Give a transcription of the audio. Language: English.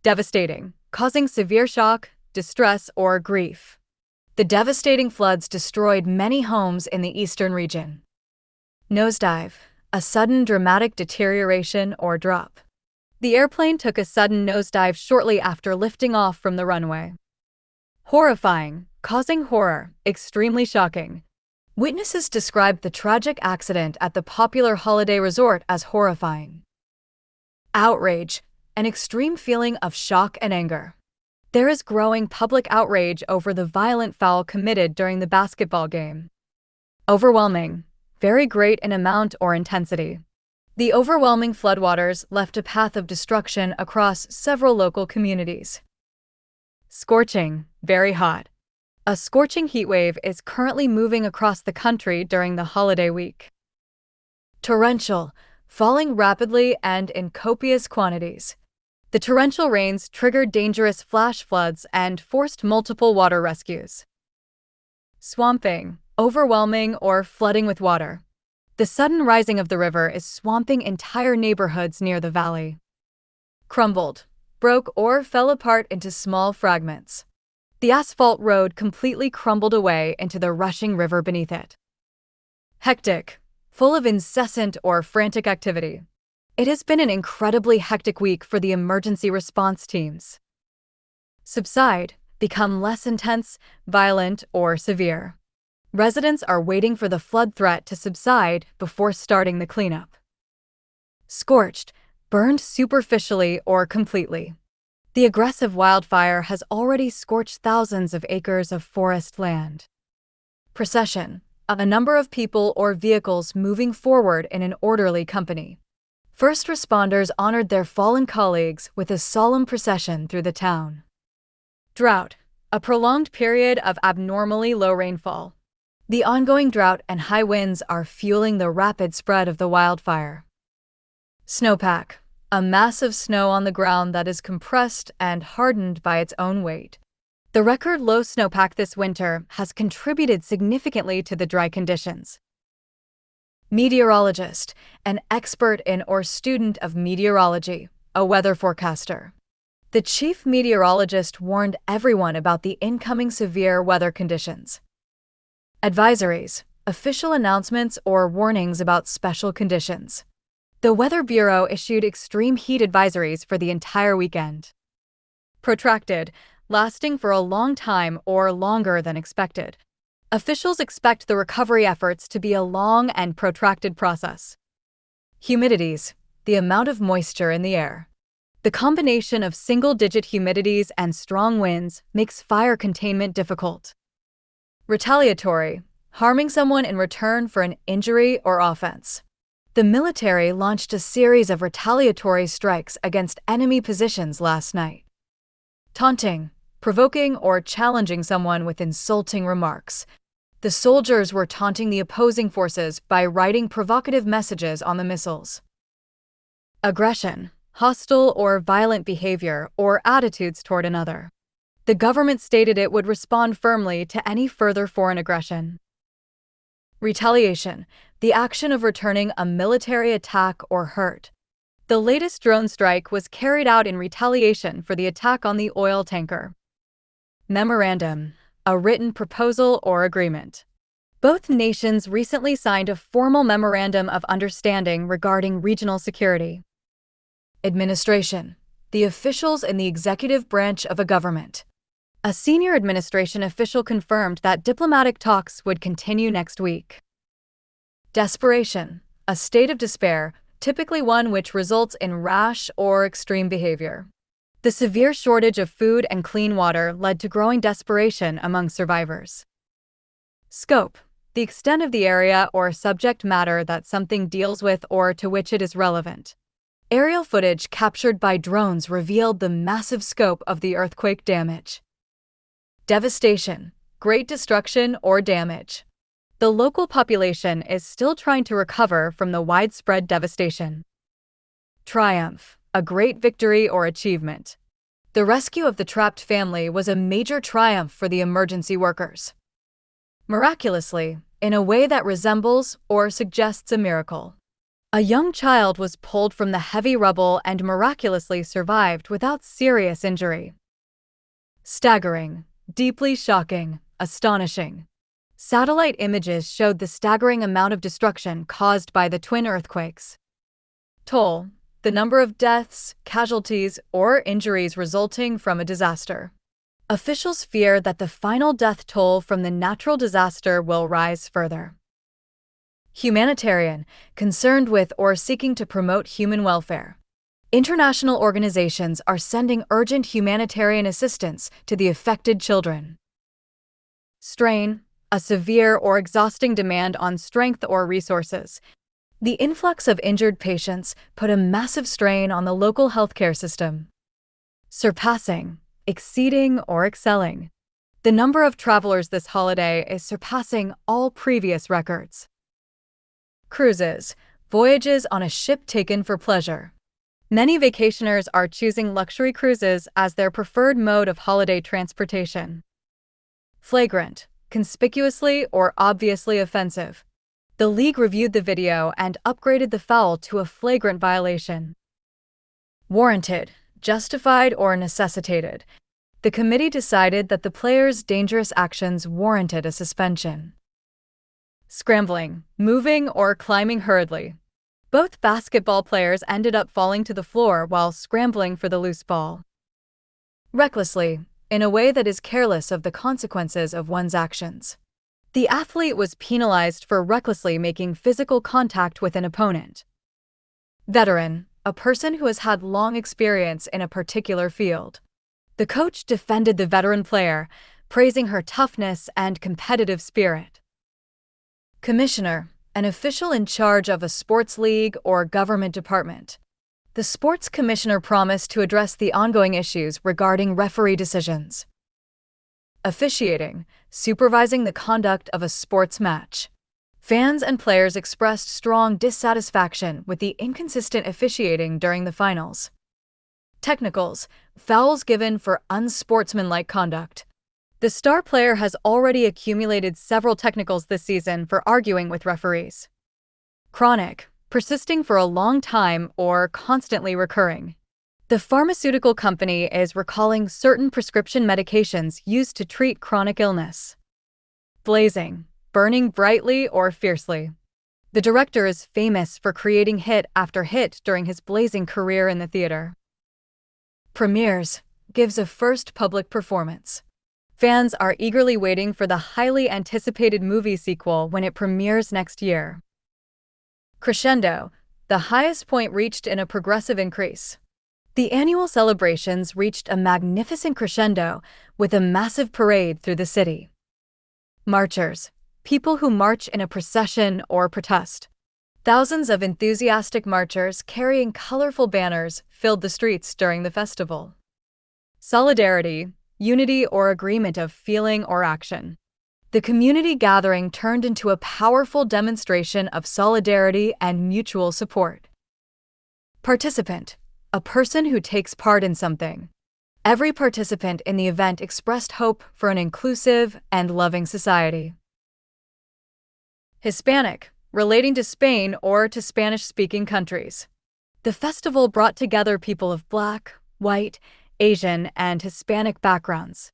Devastating, causing severe shock, distress, or grief. The devastating floods destroyed many homes in the eastern region. Nosedive, a sudden dramatic deterioration or drop. The airplane took a sudden nosedive shortly after lifting off from the runway. Horrifying, causing horror, extremely shocking. Witnesses described the tragic accident at the popular holiday resort as horrifying. Outrage, an extreme feeling of shock and anger. There is growing public outrage over the violent foul committed during the basketball game. Overwhelming, very great in amount or intensity. The overwhelming floodwaters left a path of destruction across several local communities. Scorching, very hot. A scorching heatwave is currently moving across the country during the holiday week. Torrential, falling rapidly and in copious quantities. The torrential rains triggered dangerous flash floods and forced multiple water rescues. Swamping, overwhelming or flooding with water. The sudden rising of the river is swamping entire neighborhoods near the valley. Crumbled, broke or fell apart into small fragments. The asphalt road completely crumbled away into the rushing river beneath it. Hectic, full of incessant or frantic activity. It has been an incredibly hectic week for the emergency response teams. Subside, become less intense, violent, or severe. Residents are waiting for the flood threat to subside before starting the cleanup. Scorched, burned superficially or completely. The aggressive wildfire has already scorched thousands of acres of forest land. Procession, a number of people or vehicles moving forward in an orderly company. First responders honored their fallen colleagues with a solemn procession through the town. Drought, a prolonged period of abnormally low rainfall. The ongoing drought and high winds are fueling the rapid spread of the wildfire. Snowpack, a mass of snow on the ground that is compressed and hardened by its own weight. The record low snowpack this winter has contributed significantly to the dry conditions. Meteorologist, an expert in or student of meteorology, a weather forecaster. The chief meteorologist warned everyone about the incoming severe weather conditions. Advisories, official announcements or warnings about special conditions. The Weather Bureau issued extreme heat advisories for the entire weekend. Protracted, lasting for a long time or longer than expected. Officials expect the recovery efforts to be a long and protracted process. Humidities, the amount of moisture in the air. The combination of single-digit humidities and strong winds makes fire containment difficult. Retaliatory, harming someone in return for an injury or offense. The military launched a series of retaliatory strikes against enemy positions last night. Taunting, provoking or challenging someone with insulting remarks. The soldiers were taunting the opposing forces by writing provocative messages on the missiles. Aggression, hostile or violent behavior or attitudes toward another. The government stated it would respond firmly to any further foreign aggression. Retaliation, the action of returning a military attack or hurt. The latest drone strike was carried out in retaliation for the attack on the oil tanker. Memorandum, a written proposal or agreement. Both nations recently signed a formal memorandum of understanding regarding regional security. Administration, the officials in the executive branch of a government. A senior administration official confirmed that diplomatic talks would continue next week. Desperation, a state of despair, typically one which results in rash or extreme behavior. The severe shortage of food and clean water led to growing desperation among survivors. Scope, the extent of the area or subject matter that something deals with or to which it is relevant. Aerial footage captured by drones revealed the massive scope of the earthquake damage. Devastation, great destruction or damage. The local population is still trying to recover from the widespread devastation. Triumph, a great victory or achievement. The rescue of the trapped family was a major triumph for the emergency workers. Miraculously, in a way that resembles or suggests a miracle. A young child was pulled from the heavy rubble and miraculously survived without serious injury. Staggering, deeply shocking, astonishing. Satellite images showed the staggering amount of destruction caused by the twin earthquakes. Toll, the number of deaths, casualties, or injuries resulting from a disaster. Officials fear that the final death toll from the natural disaster will rise further. Humanitarian, concerned with or seeking to promote human welfare. International organizations are sending urgent humanitarian assistance to the affected children. Strain, a severe or exhausting demand on strength or resources. The influx of injured patients put a massive strain on the local healthcare system. Surpassing, exceeding, or excelling. The number of travelers this holiday is surpassing all previous records. Cruises, voyages on a ship taken for pleasure. Many vacationers are choosing luxury cruises as their preferred mode of holiday transportation. Flagrant, conspicuously or obviously offensive. The league reviewed the video and upgraded the foul to a flagrant violation. Warranted, justified, or necessitated. The committee decided that the players' dangerous actions warranted a suspension. Scrambling, moving, or climbing hurriedly. Both basketball players ended up falling to the floor while scrambling for the loose ball. Recklessly, in a way that is careless of the consequences of one's actions. The athlete was penalized for recklessly making physical contact with an opponent. Veteran, a person who has had long experience in a particular field. The coach defended the veteran player, praising her toughness and competitive spirit. Commissioner, an official in charge of a sports league or government department. The sports commissioner promised to address the ongoing issues regarding referee decisions. Officiating, supervising the conduct of a sports match. Fans and players expressed strong dissatisfaction with the inconsistent officiating during the finals. Technicals, fouls given for unsportsmanlike conduct. The star player has already accumulated several technicals this season for arguing with referees. Chronic, persisting for a long time or constantly recurring. The pharmaceutical company is recalling certain prescription medications used to treat chronic illness. Blazing, burning brightly or fiercely. The director is famous for creating hit after hit during his blazing career in the theater. Premieres, gives a first public performance. Fans are eagerly waiting for the highly anticipated movie sequel when it premieres next year. Crescendo, the highest point reached in a progressive increase. The annual celebrations reached a magnificent crescendo with a massive parade through the city. Marchers, people who march in a procession or protest. Thousands of enthusiastic marchers carrying colorful banners filled the streets during the festival. Solidarity, unity or agreement of feeling or action. The community gathering turned into a powerful demonstration of solidarity and mutual support. Participant, a person who takes part in something. Every participant in the event expressed hope for an inclusive and loving society. Hispanic, relating to Spain or to Spanish-speaking countries. The festival brought together people of Black, white, Asian, and Hispanic backgrounds.